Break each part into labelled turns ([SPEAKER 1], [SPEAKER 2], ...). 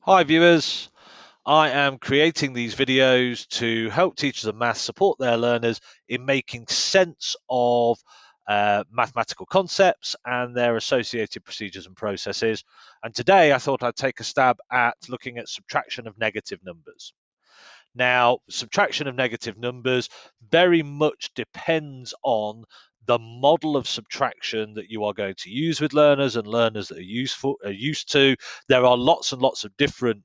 [SPEAKER 1] Hi viewers, I am creating these videos to help teachers of maths support their learners in making sense of mathematical concepts and their associated procedures and processes. And today I thought I'd take a stab at looking at subtraction of negative numbers. Now, subtraction of negative numbers very much depends on the model of subtraction that you are going to use with learners and learners that are used to. There are lots and lots of different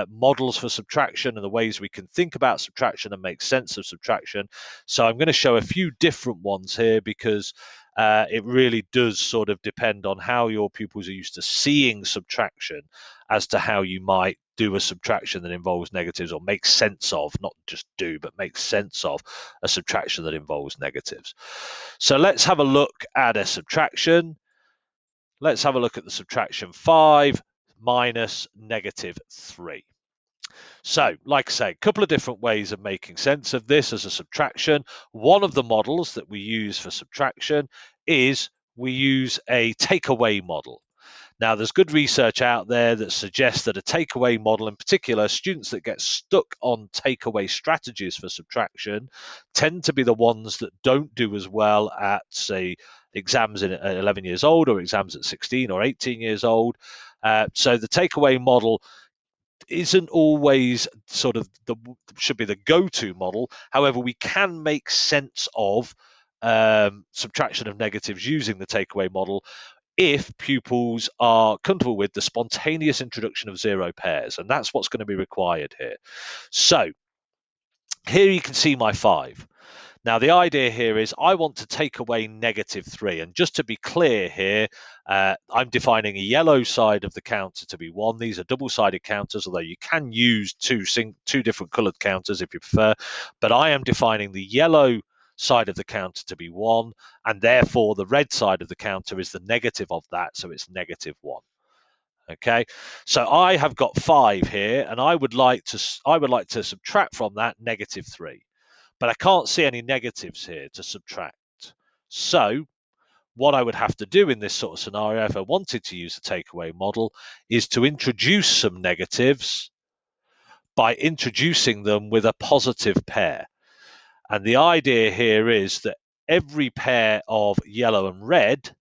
[SPEAKER 1] models for subtraction and the ways we can think about subtraction and make sense of subtraction. So I'm going to show a few different ones here because it really does sort of depend on how your pupils are used to seeing subtraction as to how you might do a subtraction that involves negatives, or make sense of, not just do, but make sense of a subtraction that involves negatives. So let's have a look at a subtraction. Let's have a look at the subtraction 5 minus negative 3. So, like I say, a couple of different ways of making sense of this as a subtraction. One of the models that we use for subtraction is we use a takeaway model. Now, there's good research out there that suggests that a takeaway model, in particular, students that get stuck on takeaway strategies for subtraction tend to be the ones that don't do as well at, say, exams at 11 years old or exams at 16 or 18 years old. So the takeaway model isn't always should be the go-to model. However, we can make sense of subtraction of negatives using the takeaway model if pupils are comfortable with the spontaneous introduction of zero pairs, and that's what's going to be required here. So here you can see my 5. Now, the idea here is I want to take away negative 3. And just to be clear here, I'm defining a yellow side of the counter to be 1. These are double-sided counters, although you can use two different colored counters if you prefer. But I am defining the yellow side of the counter to be 1, and therefore the red side of the counter is the negative of that, so it's negative 1. Okay, so I have got 5 here, and I would like to subtract from that negative 3. But I can't see any negatives here to subtract. So what I would have to do in this sort of scenario, if I wanted to use the takeaway model, is to introduce some negatives by introducing them with a positive pair. And the idea here is that every pair of yellow and red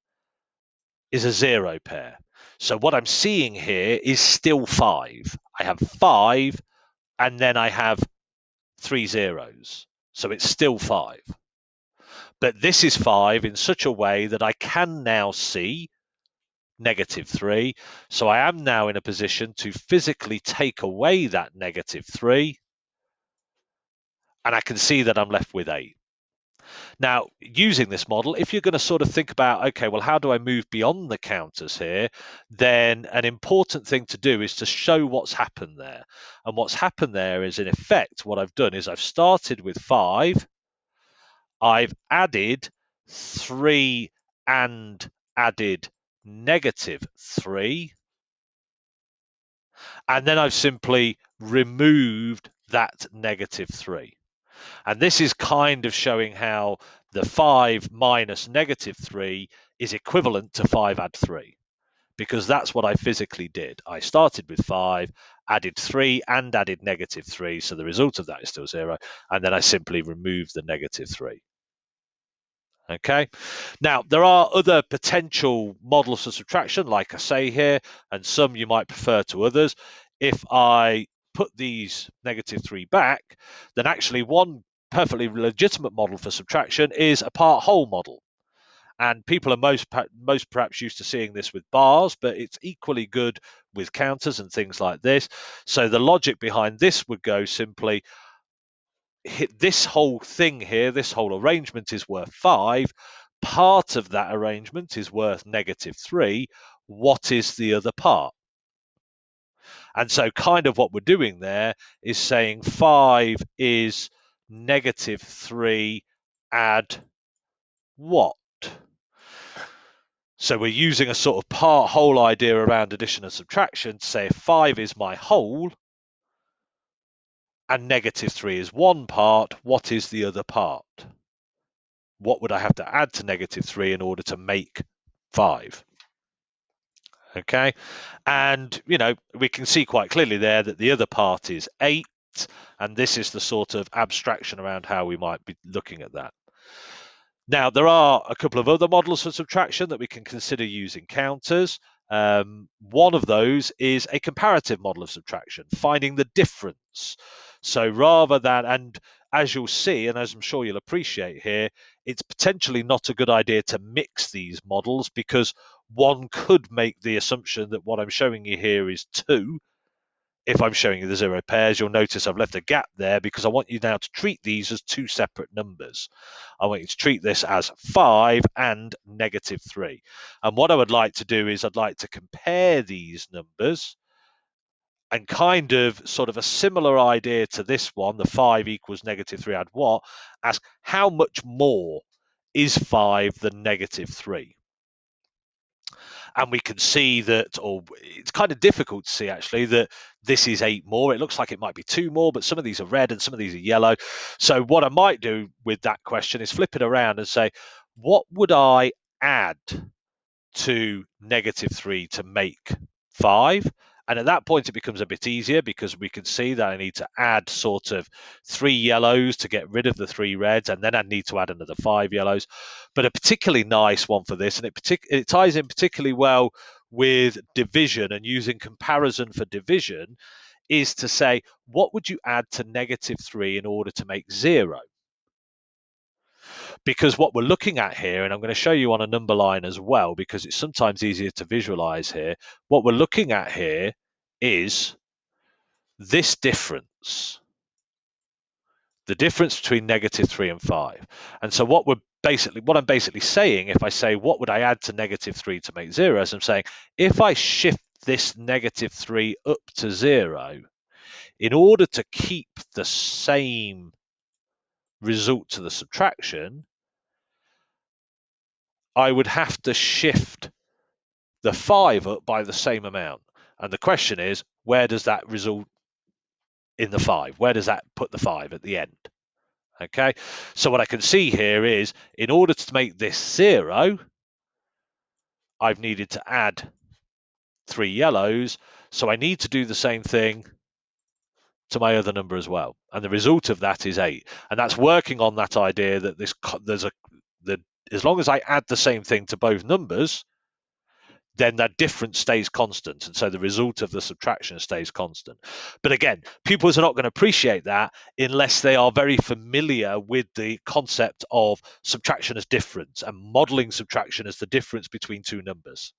[SPEAKER 1] is a 0 pair. So what I'm seeing here is still 5. I have 5, and then I have 3 zeros. So it's still 5. But this is 5 in such a way that I can now see negative 3. So I am now in a position to physically take away that negative 3. And I can see that I'm left with 8. Now, using this model, if you're going to sort of think about, okay, well, how do I move beyond the counters here? Then an important thing to do is to show what's happened there. And what's happened there is, in effect, what I've done is I've started with 5. I've added 3 and added negative 3. And then I've simply removed that negative 3. And this is kind of showing how the 5 minus negative 3 is equivalent to 5 add 3, because that's what I physically did. I started with 5, added 3 and added negative 3, so the result of that is still 0, and then I simply removed the negative 3. Okay, now there are other potential models of subtraction, like I say here, and some you might prefer to others. If I put these negative 3 back, then actually one perfectly legitimate model for subtraction is a part-whole model. And people are most perhaps used to seeing this with bars, but it's equally good with counters and things like this. So the logic behind this would go simply, this whole thing here, this whole arrangement is worth 5. Part of that arrangement is worth negative 3. What is the other part? And so kind of what we're doing there is saying 5 is negative 3 add what? So we're using a sort of part-whole idea around addition and subtraction to say if 5 is my whole and negative 3 is one part, what is the other part? What would I have to add to negative 3 in order to make 5? Okay, and we can see quite clearly there that the other part is 8, and this is the sort of abstraction around how we might be looking at that. Now, there are a couple of other models for subtraction that we can consider using counters. One of those is a comparative model of subtraction, finding the difference. So rather than, and as you'll see, and as I'm sure you'll appreciate here, it's potentially not a good idea to mix these models, because one could make the assumption that what I'm showing you here is 2. If I'm showing you the 0 pairs, you'll notice I've left a gap there because I want you now to treat these as 2 separate numbers. I want you to treat this as 5 and -3. And what I would like to do is I'd like to compare these numbers, and kind of sort of a similar idea to this one, the 5 equals -3 add what, ask how much more is 5 than -3? And we can see that, or it's kind of difficult to see actually, that this is 8 more. It looks like it might be 2 more, but some of these are red and some of these are yellow. So what I might do with that question is flip it around and say, what would I add to -3 to make 5? And at that point, it becomes a bit easier because we can see that I need to add sort of 3 yellows to get rid of the 3 reds, and then I need to add another 5 yellows. But a particularly nice one for this, and it ties in particularly well with division and using comparison for division, is to say, what would you add to -3 in order to make 0? Because what we're looking at here, and I'm going to show you on a number line as well, because it's sometimes easier to visualize here, what we're looking at here is this difference, the difference between -3 and 5. And so what I'm basically saying, if I say, what would I add to -3 to make 0, as I'm saying, if I shift this -3 up to 0, in order to keep the same result to the subtraction, I would have to shift the 5 up by the same amount. And the question is, where does that result in the 5? Where does that put the 5 at the end? Okay, so what I can see here is, in order to make this 0, I've needed to add 3 yellows. So I need to do the same thing to my other number as well. And the result of that is 8. And that's working on that idea that as long as I add the same thing to both numbers, then that difference stays constant. And so the result of the subtraction stays constant. But again, pupils are not going to appreciate that unless they are very familiar with the concept of subtraction as difference and modeling subtraction as the difference between 2 numbers.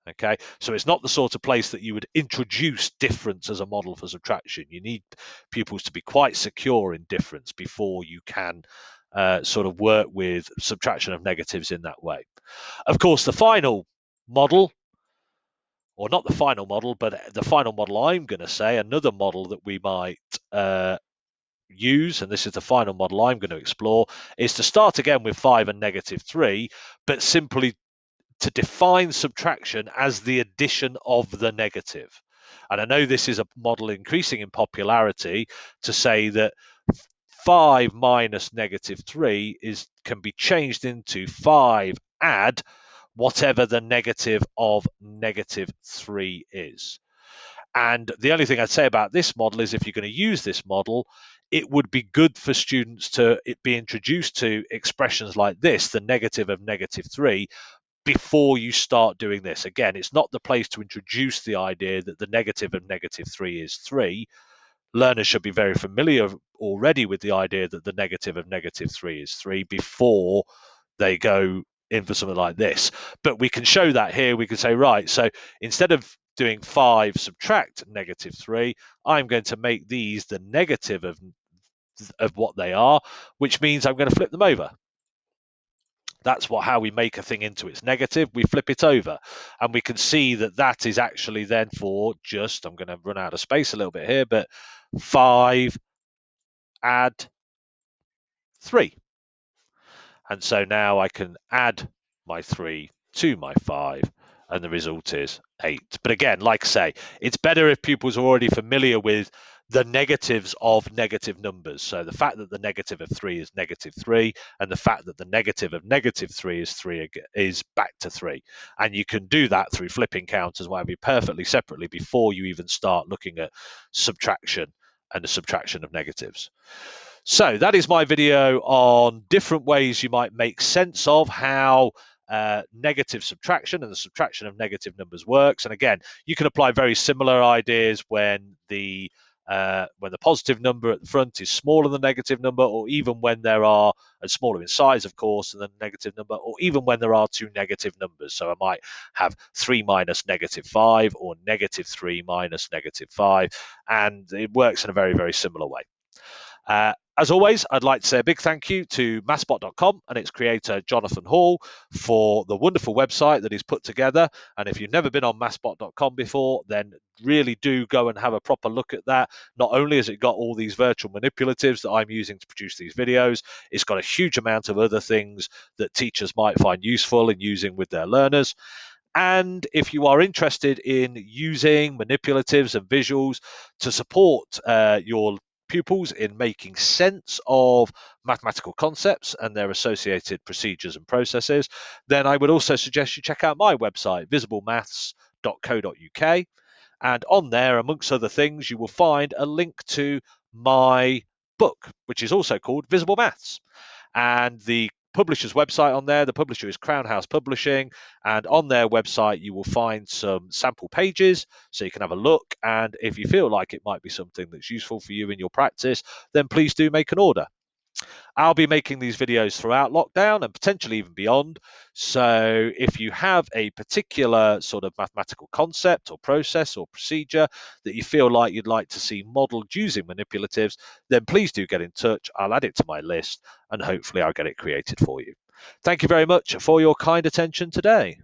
[SPEAKER 1] Okay, so it's not the sort of place that you would introduce difference as a model for subtraction. You need pupils to be quite secure in difference before you can sort of work with subtraction of negatives in that way. Of course, the final model, or not the final model, but the final model I'm going to say, another model that we might use, and this is the final model I'm going to explore, is to start again with 5 and -3, but simply to define subtraction as the addition of the negative. And I know this is a model increasing in popularity, to say that 5 minus -3 can be changed into 5 add whatever the negative of -3 is. And the only thing I'd say about this model is, if you're going to use this model, it would be good for students to be introduced to expressions like this, the negative of -3, before you start doing this. Again, it's not the place to introduce the idea that the negative of -3 is 3. Learners should be very familiar already with the idea that the negative of -3 is 3 before they go in for something like this. But we can show that here. We can say, right, so instead of doing 5 subtract -3, I'm going to make these the negative of what they are, which means I'm going to flip them over. That's how we make a thing into its negative. We flip it over, and we can see that that is actually then for just, I'm going to run out of space a little bit here, but 5 add 3. And so now I can add my 3 to my 5, and the result is 8. But again, like I say, it's better if pupils are already familiar with the negatives of negative numbers. So the fact that the negative of 3 is -3, and the fact that the negative of -3 is 3 is back to 3. And you can do that through flipping counters, whatever, perfectly separately before you even start looking at subtraction and the subtraction of negatives. So that is my video on different ways you might make sense of how negative subtraction and the subtraction of negative numbers works. And again, you can apply very similar ideas when the positive number at the front is smaller than the negative number, or even when there are, and smaller in size, of course, than the negative number, or even when there are two negative numbers. So I might have 3 minus -5, or -3 minus -5, and it works in a very, very similar way. As always, I'd like to say a big thank you to mathspot.com and its creator, Jonathan Hall, for the wonderful website that he's put together. And if you've never been on mathspot.com before, then really do go and have a proper look at that. Not only has it got all these virtual manipulatives that I'm using to produce these videos, it's got a huge amount of other things that teachers might find useful in using with their learners. And if you are interested in using manipulatives and visuals to support your pupils in making sense of mathematical concepts and their associated procedures and processes, then I would also suggest you check out my website, visiblemaths.co.uk. And on there, amongst other things, you will find a link to my book, which is also called Visible Maths. And the publisher's website on there, the publisher is Crown House Publishing, and on their website you will find some sample pages so you can have a look, and if you feel like it might be something that's useful for you in your practice, then please do make an order. I'll be making these videos throughout lockdown and potentially even beyond. So if you have a particular sort of mathematical concept or process or procedure that you feel like you'd like to see modeled using manipulatives, then please do get in touch. I'll add it to my list and hopefully I'll get it created for you. Thank you very much for your kind attention today.